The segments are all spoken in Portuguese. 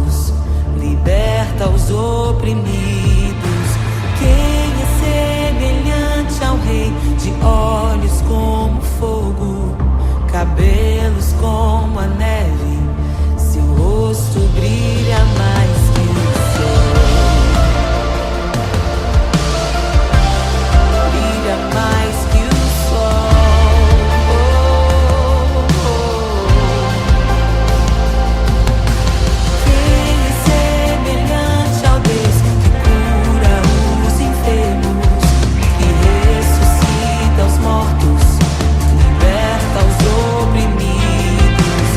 mortos, liberta os oprimidos. Quem é semelhante ao Rei, de olhos como fogo, cabelos como a neve, seu rosto brilha mais que o sol. Brilha mais que o sol. Quem é semelhante ao Deus que cura os enfermos, que ressuscita os mortos, liberta os oprimidos?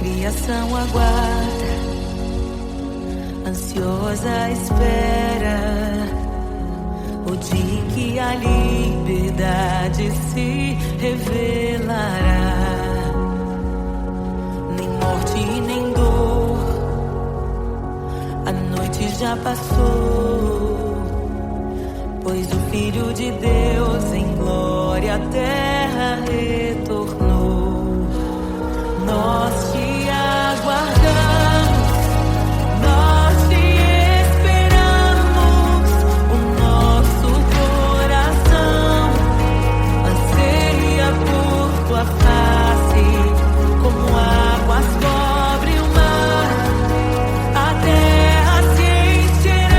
criação aguarda, ansiosa espera o dia em que a liberdade se revelará. Nem morte nem dor, a noite já passou, pois o Filho de Deus em glória à terra retornou. Nós te aguardamos, nós te esperamos. O nosso coração anseia por tua face, como águas cobrem o mar. A terra se encherá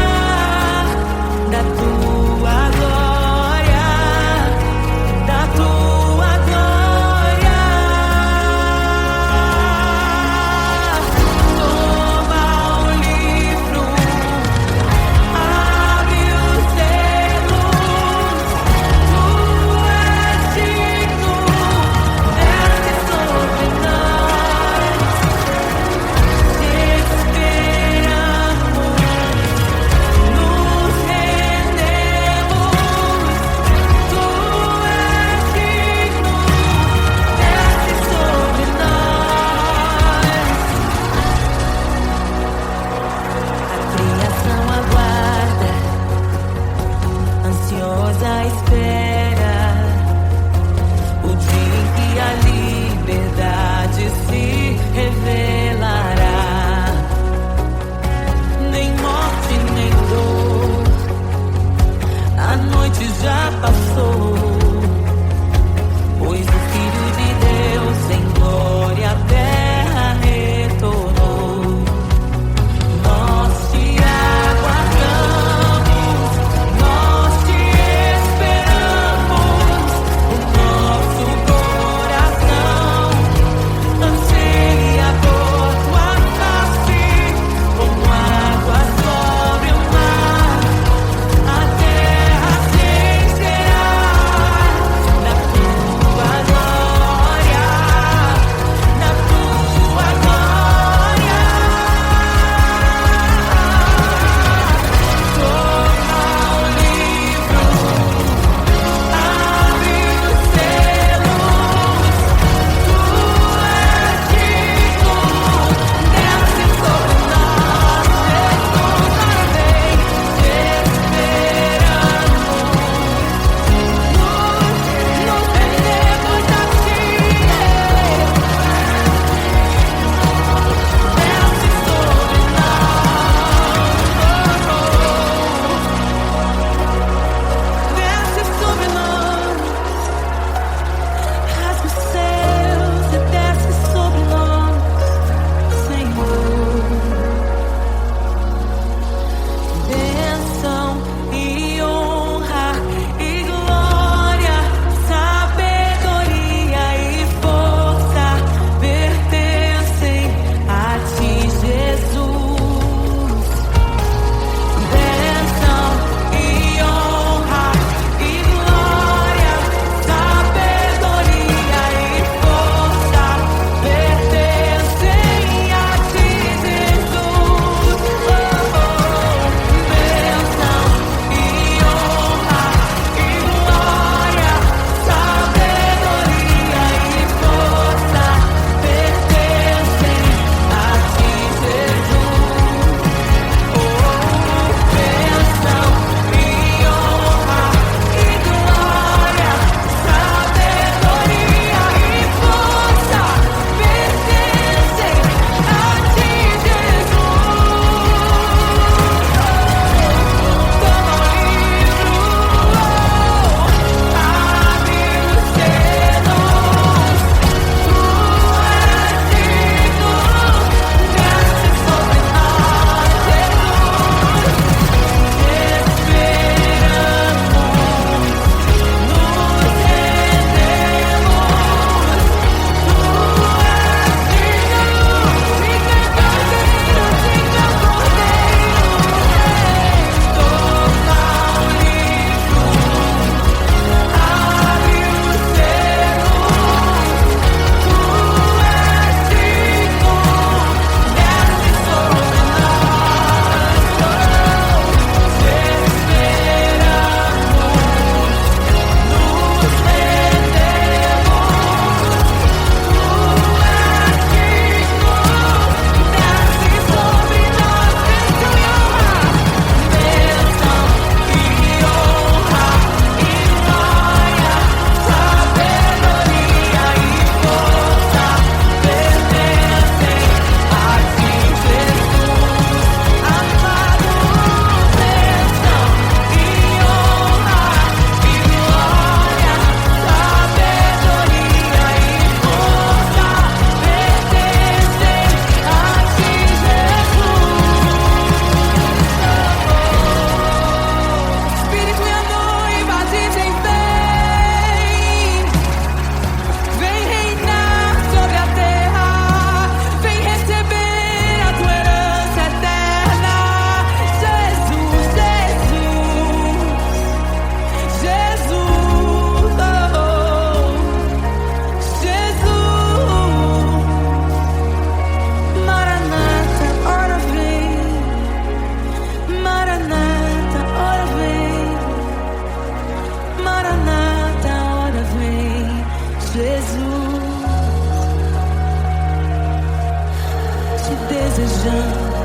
planejando.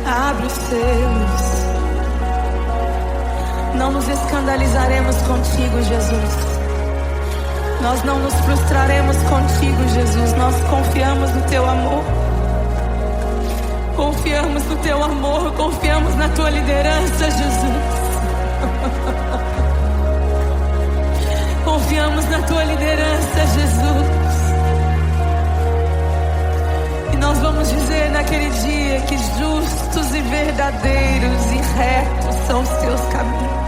Abre os selos. Não nos escandalizaremos contigo, Jesus. Nós não nos frustraremos contigo, Jesus. Nós confiamos no teu amor. Confiamos no teu amor. Confiamos na tua liderança, Jesus. Confiamos na tua liderança, Jesus. E nós vamos dizer naquele dia que justos e verdadeiros e retos são os teus caminhos.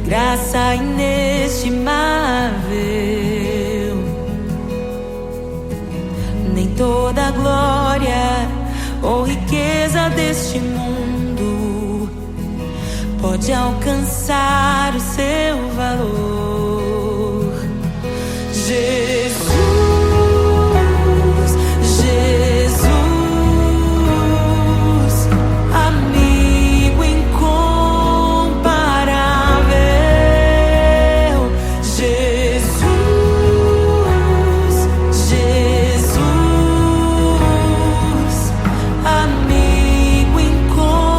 Graça inestimável, nem toda a glória ou riqueza deste mundo pode alcançar o seu valor. Jesus, amigo incomparável. Jesus, amigo incomparável.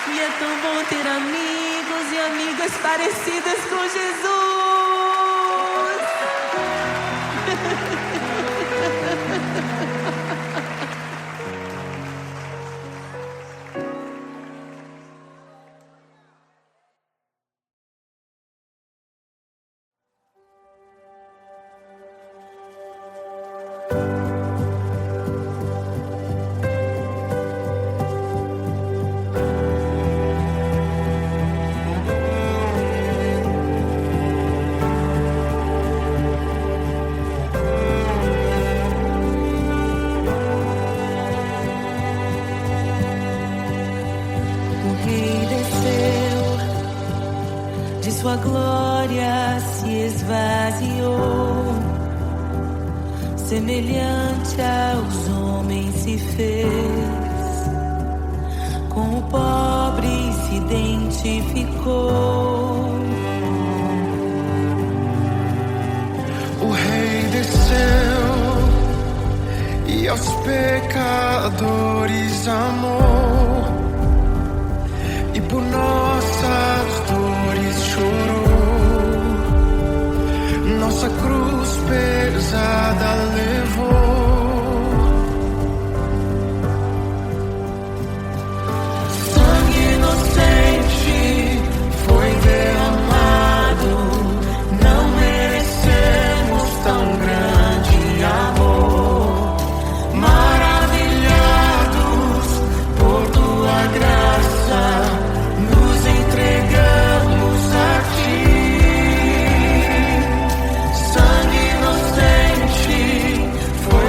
E é tão bom ter amigos e amigas parecidas com Jesus. Sua glória se esvaziou, semelhante aos homens se fez, com o pobre se identificou. O Rei desceu e aos pecadores amou, e por nossas dores chorou, nossa cruz pesada levou. Sangue inocente foi derramado, não merecemos tão grande amor. Maravilhados por tua graça, nos entregamos a ti. Sangue inocente foi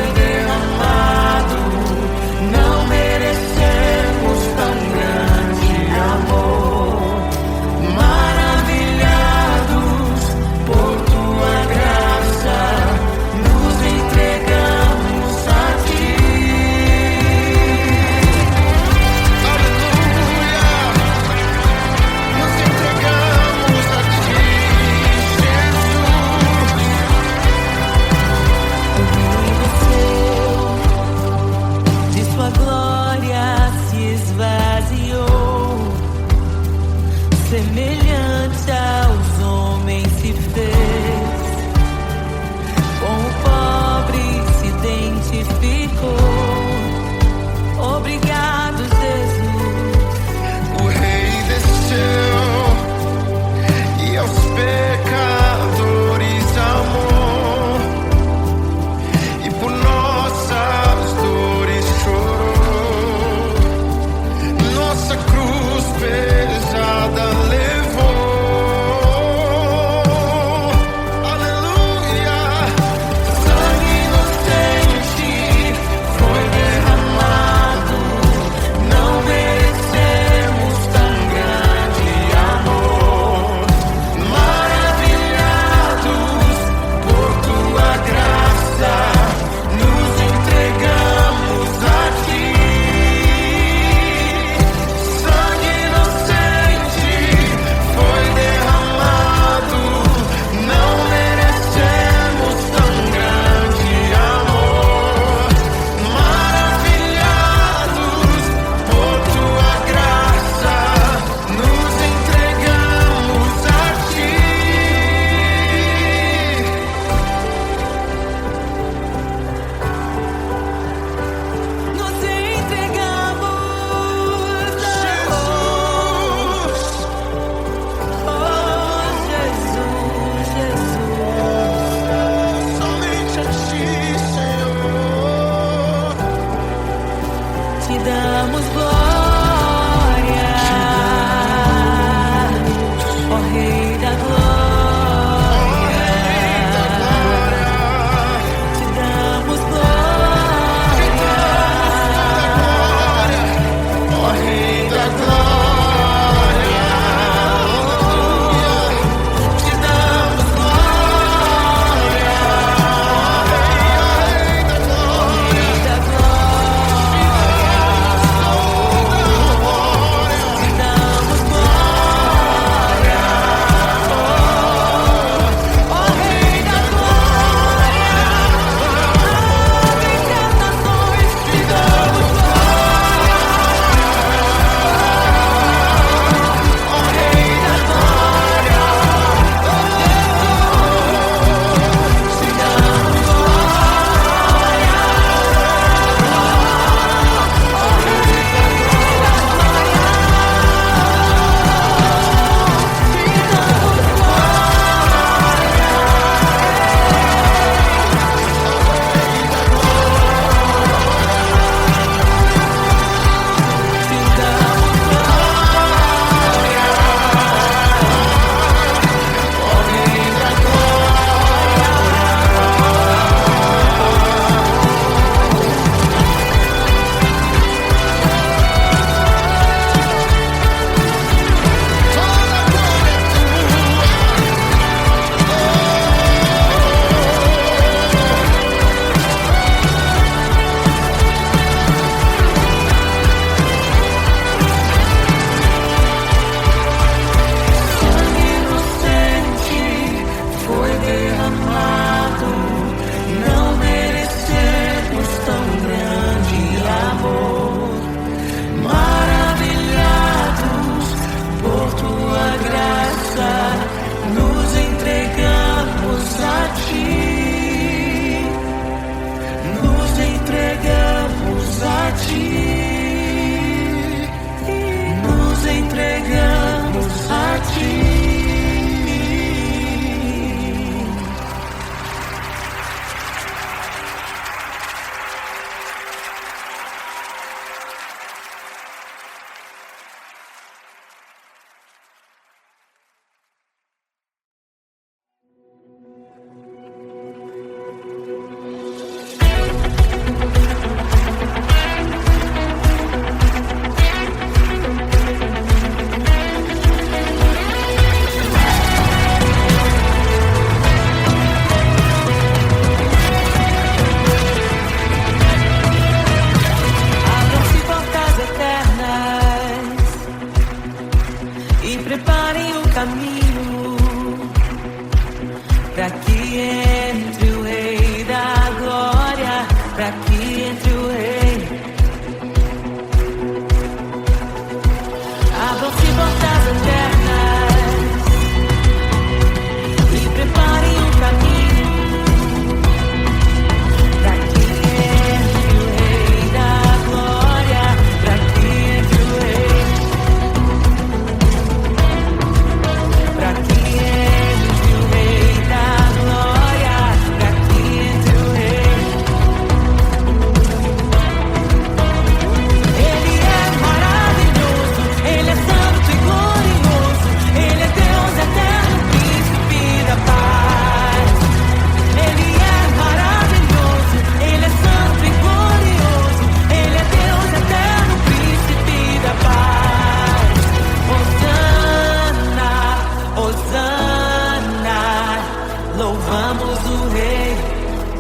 o Rei,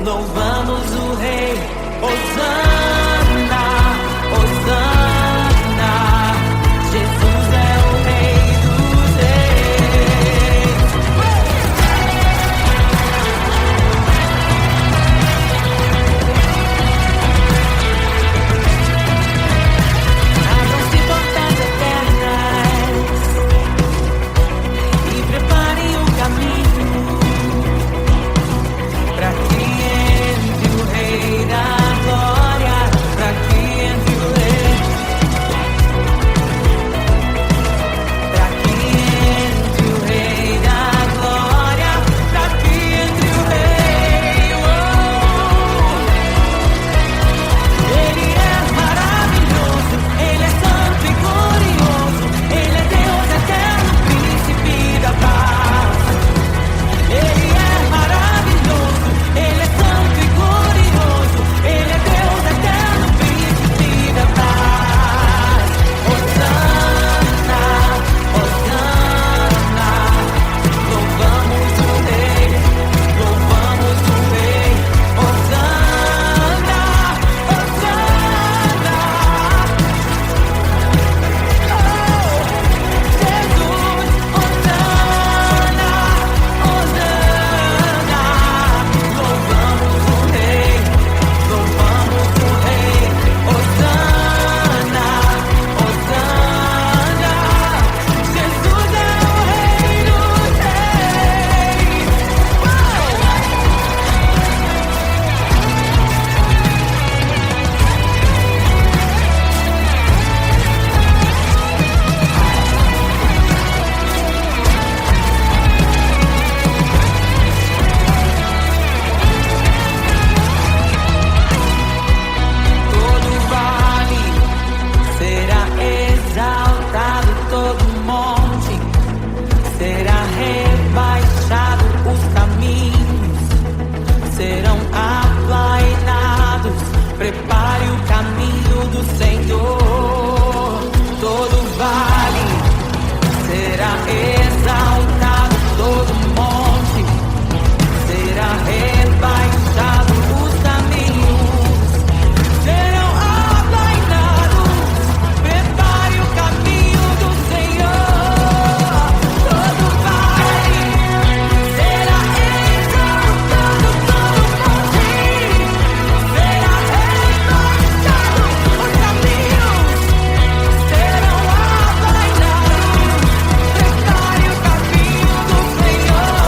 louvamos o Rei. Hosana, Hosana, Jesus é o Rei dos Reis. Abram-se portas eternas e preparem o caminho para que entre o Rei da Glória, para que entre o Rei, para que entre o Rei da Glória, para que entre o Rei. Ele é maravilhoso, Ele é santo e glorioso, Ele é Deus eterno, príncipe da paz. Ele é maravilhoso, Ele é santo e glorioso, Ele é Deus eterno, príncipe da paz. Hosana, Hosana, louvamos o Rei, louvamos o Rei. Hosana, Hosana, Jesus, Hosana, Hosana, louvamos o Rei, louvamos o Rei. Hosana, Hosana, Jesus é o Rei dos Reis. Todo vale será exaltado, todo monte será rebaixado, os caminhos serão aplainados. Prepare o caminho do Senhor. Todo vale será exaltado, todo monte será rebaixado, os caminhos serão aplainados. Prepare o caminho do Senhor. Todo vale será exaltado, todo monte será rebaixado, os caminhos serão aplainados. Prepare o caminho do Senhor.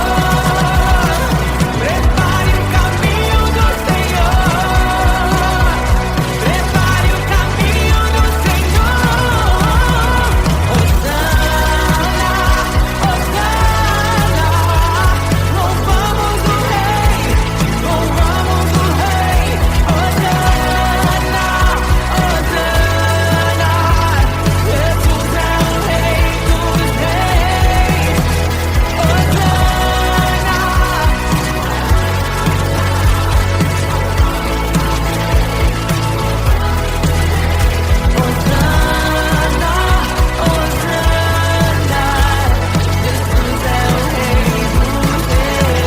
Prepare o caminho do Senhor. Prepare o caminho do Senhor. Hosana, Hosana, louvamos o Rei, louvamos o Rei. Hosana, Hosana, Jesus é o Rei dos Reis. Hosana. Hosana, Hosana, Jesus é o Rei dos Reis.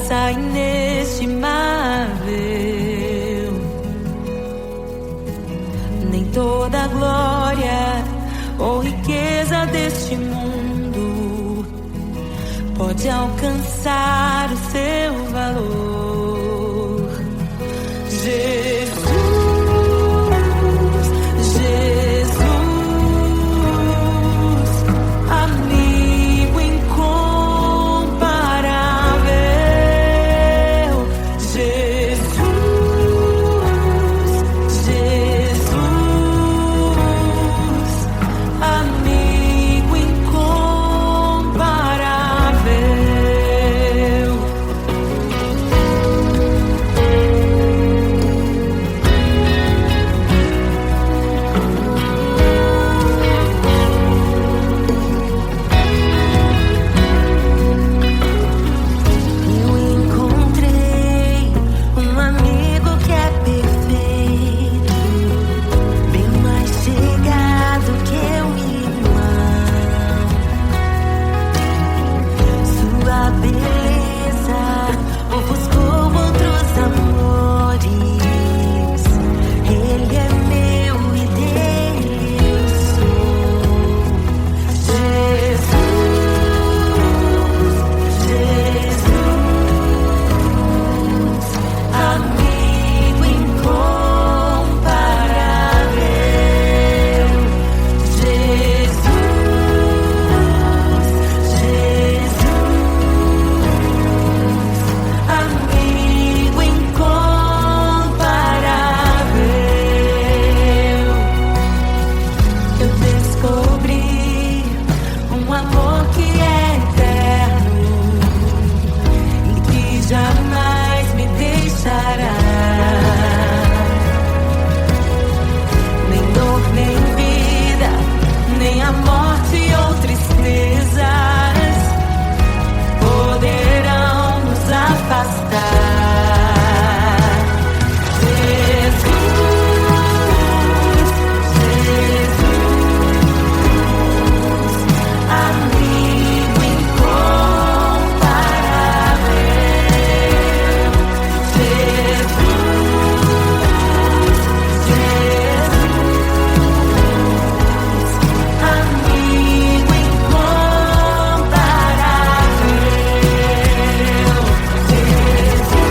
graça inestimável, nem toda a glória ou riqueza deste mundo pode alcançar o seu valor. Jesus, Jesus, amigo incomparável. Jesus, Jesus, amigo incomparável. Eu encontrei um amigo que é perfeito, bem mais chegado que um irmão. Sua beleza ofuscou outros amores. Ele é meu e dele eu sou. Jesus, Jesus, amigo incomparável. Jesus, Jesus, amigo incomparável. Eu descobri um amor que é eterno e que jamais me deixará. Nem dor, nem vida, nem a morte ou tristezas poderão nos afastar. Jesus, Jesus, amigo incomparável. Jesus, Jesus, amigo incomparável. Jesus,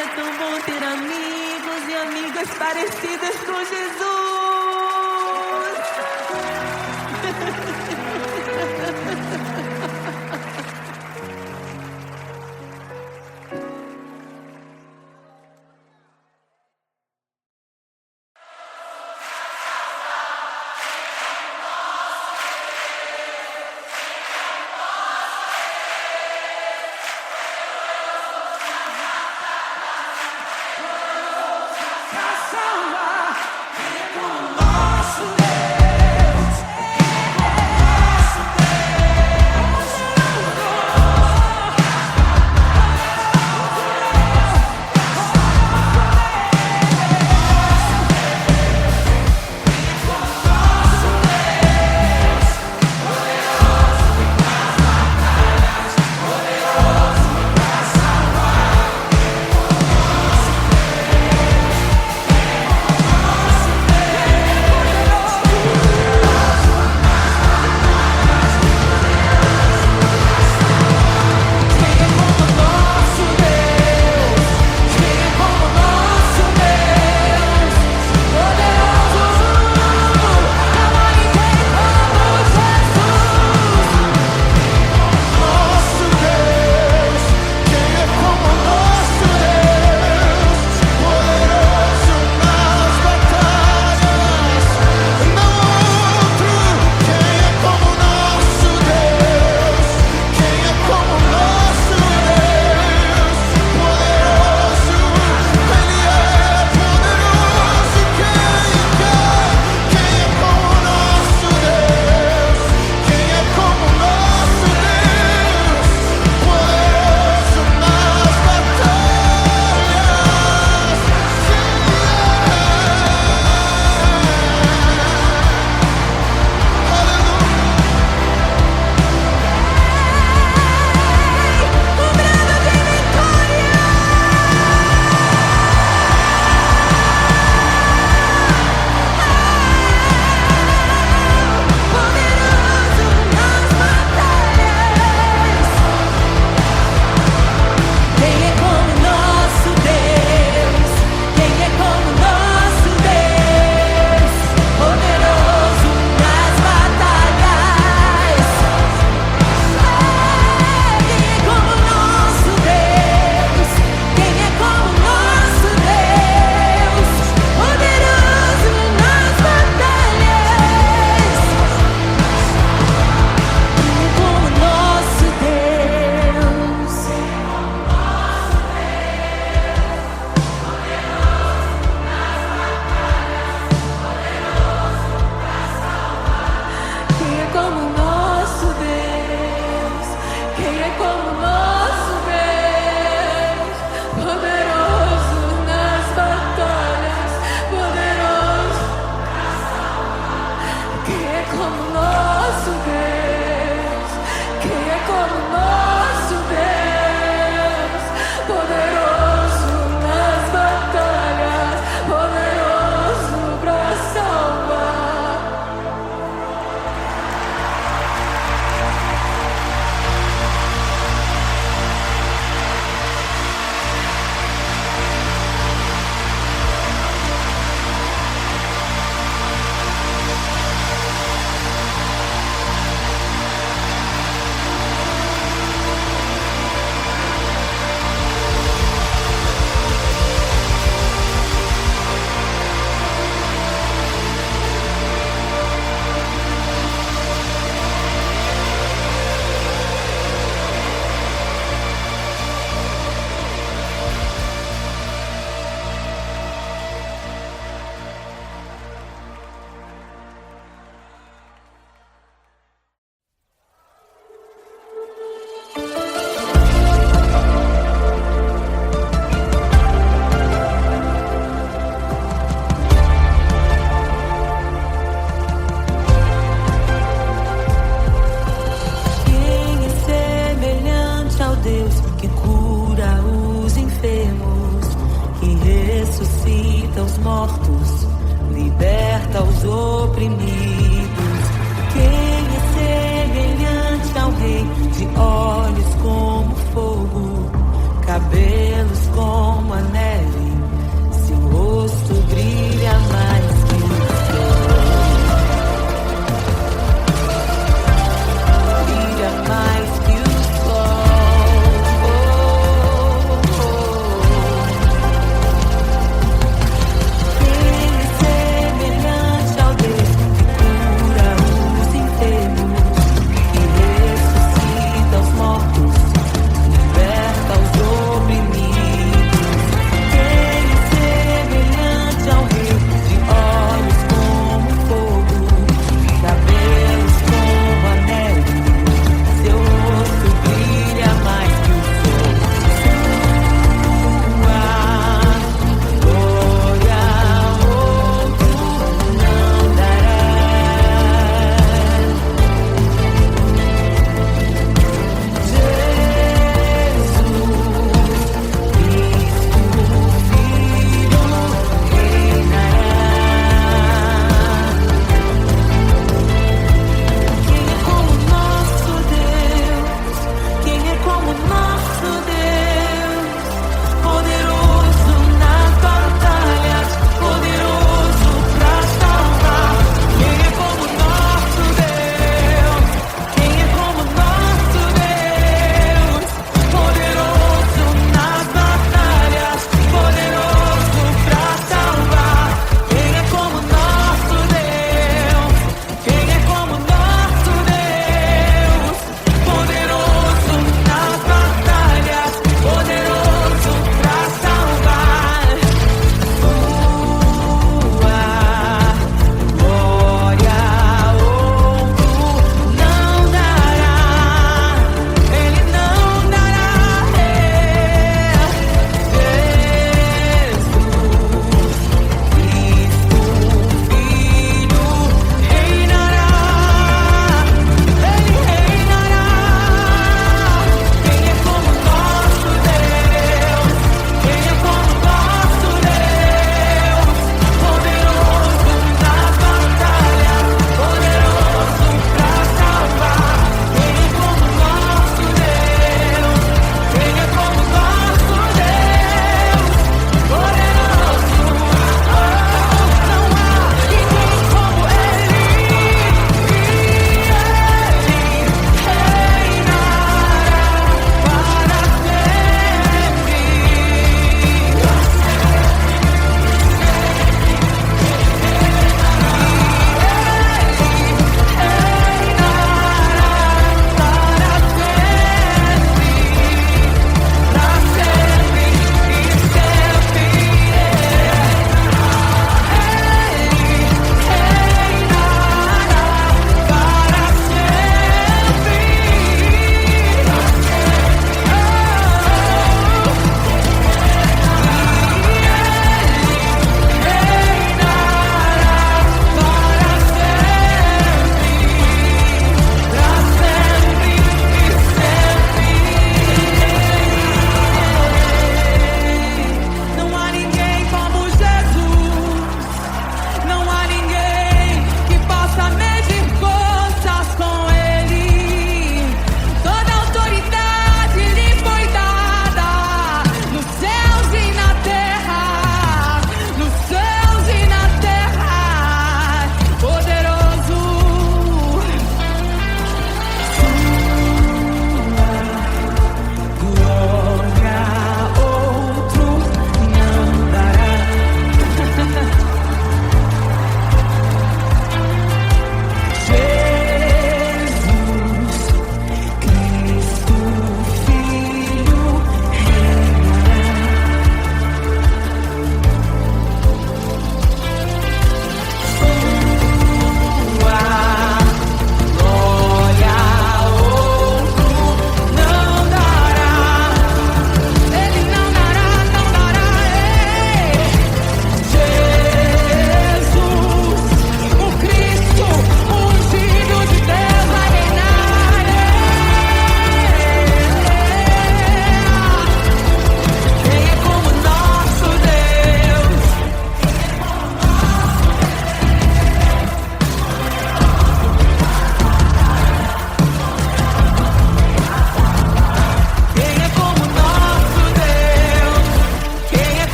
É tão bom ter amigos e amigas parecidas com Jesus. cabelos como a neve, seu rosto brilha mais que o sol. Brilha mais que o sol. Ele é semelhante ao Deus que cura os enfermos e ressuscita os mortos, liberta os oprimidos.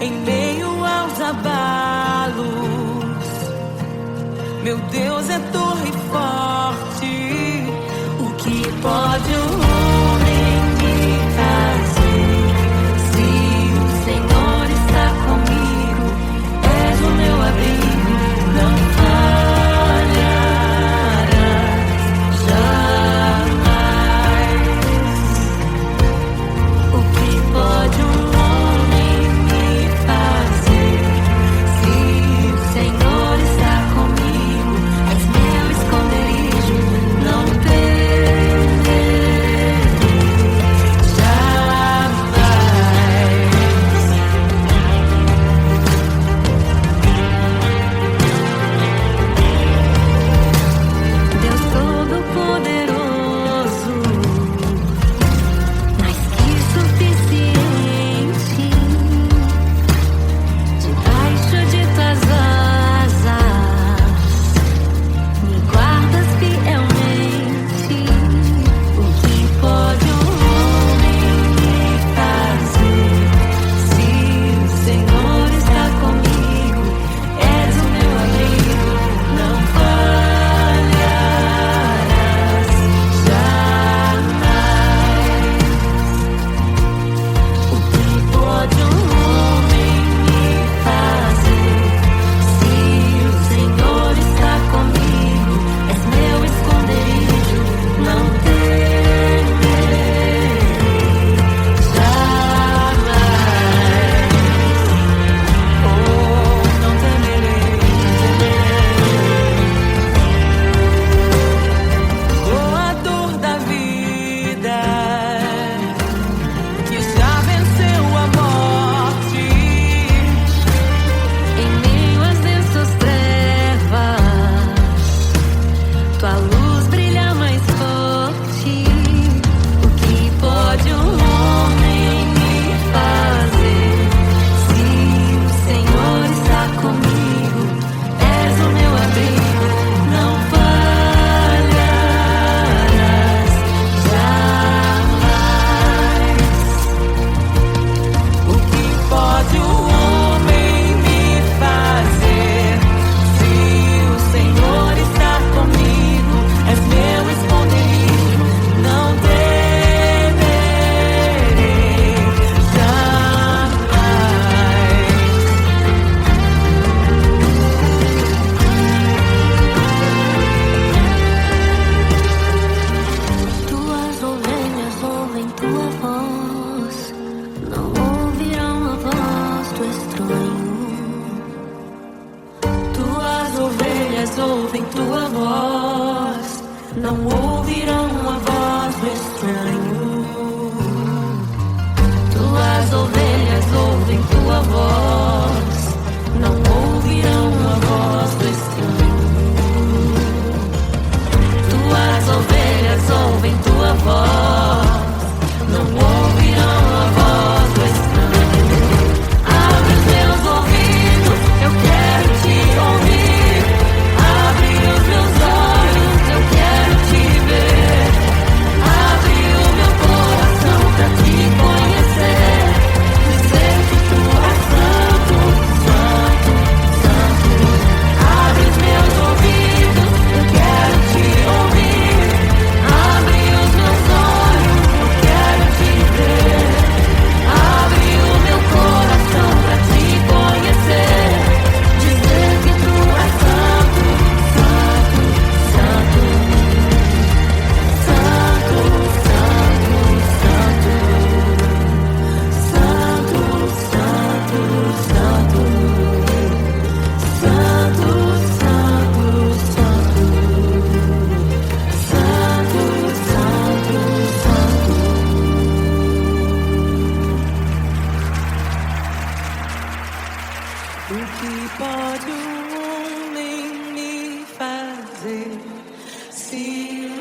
em meio aos abalos. Meu Deus é torre forte. O que pode o homem me fazer? Se o Senhor está comigo, és o meu abrigo, não falharás jamais. O que pode um homem me fazer? Se o Senhor está comigo, és meu esconderijo, não temerei jamais. Deus Todo-Poderoso, mais que suficiente, debaixo de tuas asas, me guardas fielmente. O que pode um homem me fazer? Se o Senhor está comigo, és o meu amigo, não falharás jamais. O que pode um homem me fazer? Se o Senhor está comigo, és meu esconderijo, não temerei jamais. Oh, não temerei, doador da vida, que já venceu a morte. Em meio às densas trevas, tua luz brilha mais forte. O que pode um homem me fazer? Se o Senhor está comigo, és o meu abrigo, não falharás jamais. O que pode um homem me fazer? Se o Senhor está comigo, és meu esconderijo, não temerei jamais. Tuas ovelhas ouvem tua voz, não ouvirão a voz do estranho. Tuas ovelhas ouvem tua voz, não ouvirão a voz do estranho. Tuas ovelhas ouvem tua voz, não ouvirão a voz do estranho. Tuas ovelhas ouvem tua voz, não ouvirão a voz do estranho. Abre os meus ouvidos, eu quero te ouvir. Abre os meus olhos, eu quero te ver. Abre o meu coração pra te conhecer. Dizer que tu és santo, santo, santo. Abre os meus ouvidos, eu quero te ouvir. Abre os meus olhos, eu quero te ver. Abre o meu coração pra te conhecer. Dizer que tu és santo, santo, santo. Santo, santo, santo. Santo, santo, santo. Santo, santo, santo. Santo, santo, santo. O que pode um homem me fazer? Se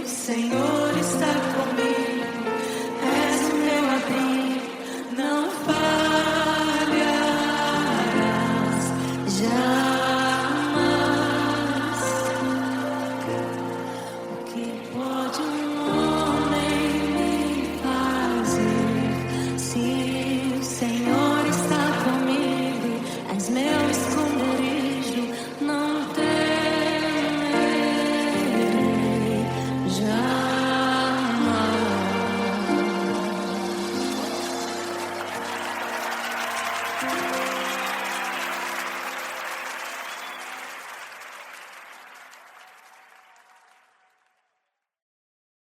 o Senhor está